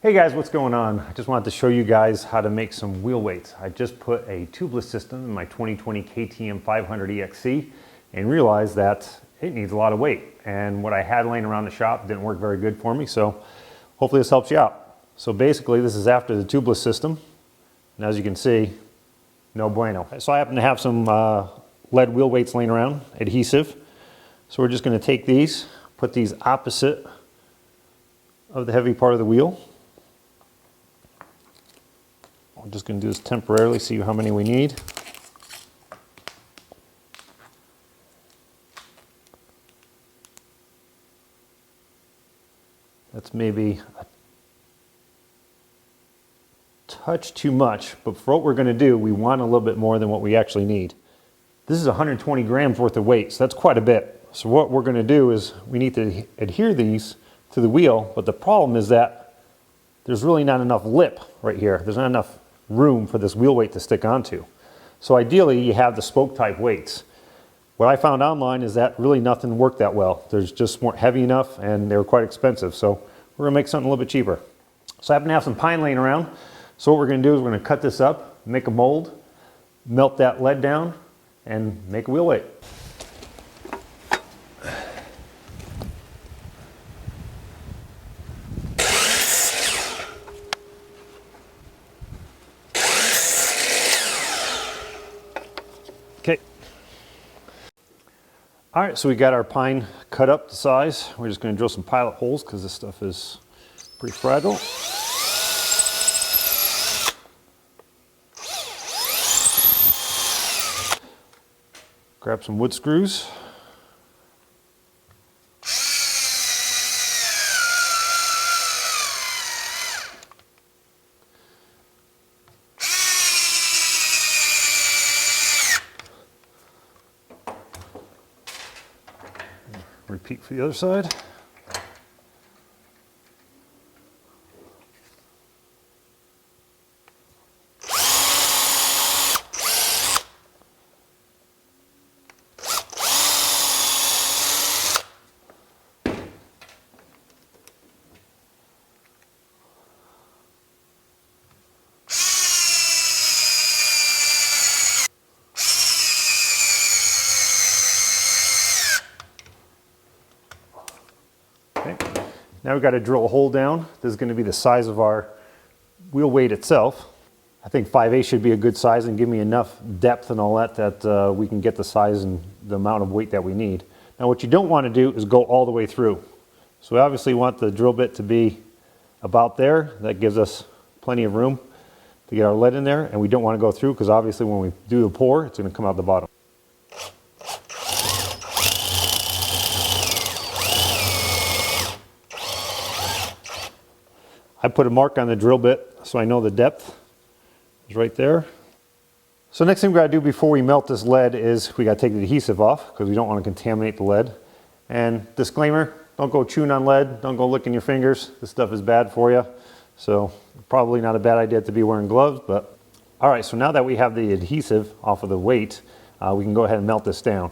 Hey guys, what's going on? I just wanted to show you guys how to make some wheel weights. I just put a tubeless system in my 2020 KTM 500 EXC and realized that it needs a lot of weight. And what I had laying around the shop didn't work very good for me, so hopefully this helps you out. So basically this is after the tubeless system, and as you can see, no bueno. So I happen to have some lead wheel weights laying around, adhesive. So we're just going to take these, put these opposite of the heavy part of the wheel. I'm just going to do this temporarily, see how many we need. That's maybe a touch too much, but for what we're going to do, we want a little bit more than what we actually need. This is 120 grams worth of weight, so that's quite a bit. So what we're going to do is we need to adhere these to the wheel, but the problem is that there's really not enough lip right here. There's not enough room for this wheel weight to stick onto. So ideally you have the spoke type weights. What I found online is that really nothing worked that well. There's just weren't heavy enough and they were quite expensive. So we're gonna make something a little bit cheaper. So I happen to have some pine laying around. So what we're gonna do is we're gonna cut this up, make a mold, melt that lead down and make a wheel weight. Okay. All right, so we got our pine cut up to size. We're just going to drill some pilot holes because this stuff is pretty fragile. Grab some wood screws. Repeat for the other side. Okay. Now we've got to drill a hole down. This is going to be the size of our wheel weight itself. I think 5/8 should be a good size and give me enough depth and all that that we can get the size and the amount of weight that we need. Now what you don't want to do is go all the way through. So we obviously want the drill bit to be about there. That gives us plenty of room to get our lead in there, and we don't want to go through because obviously when we do the pour, it's going to come out the bottom. I put a mark on the drill bit so I know the depth is right there. So next thing we got to do before we melt this lead is we got to take the adhesive off because we don't want to contaminate the lead. And disclaimer, don't go chewing on lead, don't go licking your fingers. This stuff is bad for you. So probably not a bad idea to be wearing gloves, but all right, so now that we have the adhesive off of the weight, we can go ahead and melt this down.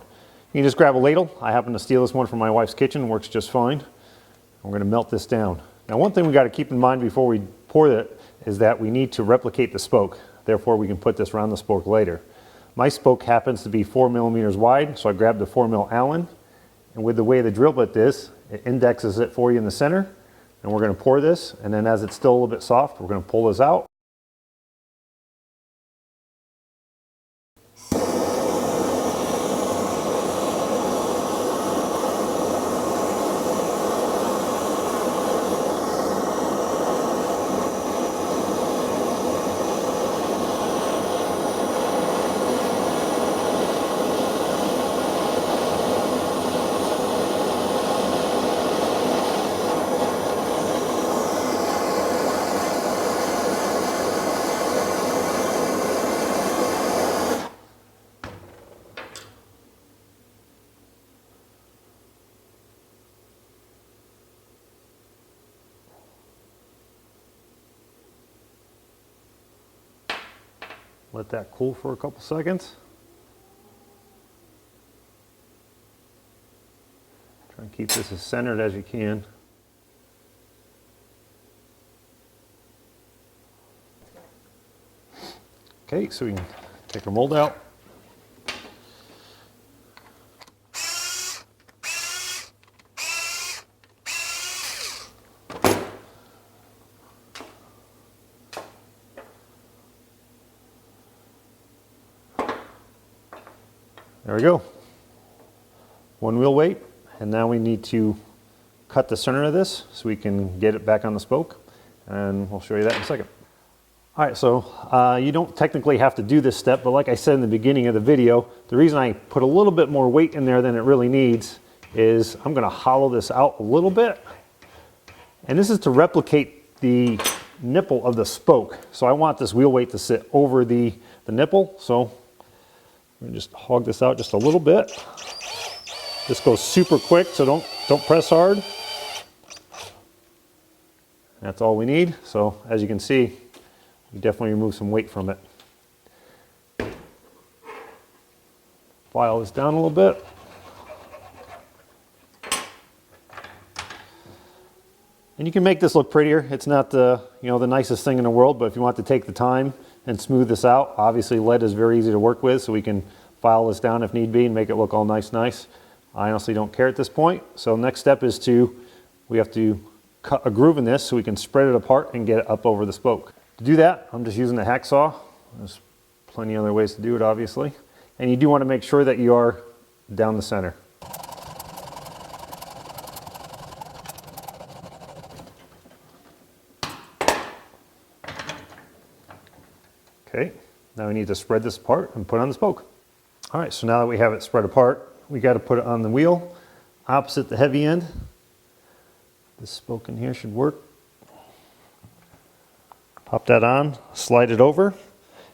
You can just grab a ladle. I happen to steal this one from my wife's kitchen, works just fine. We're going to melt this down. Now one thing we got to keep in mind before we pour it is that we need to replicate the spoke. Therefore we can put this around the spoke later. My spoke happens to be 4 millimeters wide, so I grabbed a 4mm Allen, and with the way the drill bit is, it indexes it for you in the center, and we're going to pour this, and then as it's still a little bit soft, we're going to pull this out. Let that cool for a couple seconds. Try and keep this as centered as you can. Okay, so we can take our mold out. There we go. One wheel weight, and now we need to cut the center of this so we can get it back on the spoke, and we'll show you that in a second. All right, so you don't technically have to do this step, but like I said in the beginning of the video, the reason I put a little bit more weight in there than it really needs is I'm gonna hollow this out a little bit, and this is to replicate the nipple of the spoke. So I want this wheel weight to sit over the nipple, so I'm gonna just hog this out just a little bit. This goes super quick, so don't press hard. That's all we need. So as you can see, we definitely remove some weight from it. File this down a little bit. And you can make this look prettier. It's not the nicest thing in the world, but if you want to take the time and smooth this out, obviously lead is very easy to work with, so we can file this down if need be and make it look all nice. I honestly don't care at this point. So next step is we have to cut a groove in this so we can spread it apart and get it up over the spoke. To do that, I'm just using the hacksaw. There's plenty of other ways to do it, obviously. And you do want to make sure that you are down the center. Okay, now we need to spread this apart and put it on the spoke. All right, so now that we have it spread apart, we got to put it on the wheel opposite the heavy end. This spoke in here should work. Pop that on, slide it over.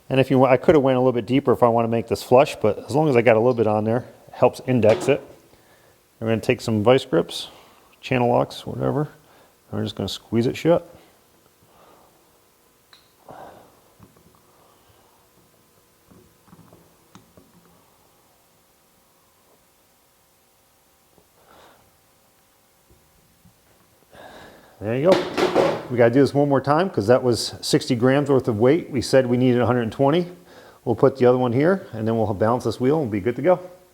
And if you want, I could have went a little bit deeper if I want to make this flush, but as long as I got a little bit on there, it helps index it. We're going to take some vice grips, channel locks, whatever. And we're just going to squeeze it shut. There you go. We got to do this one more time because that was 60 grams worth of weight. We said we needed 120. We'll put the other one here and then we'll balance this wheel and we'll be good to go.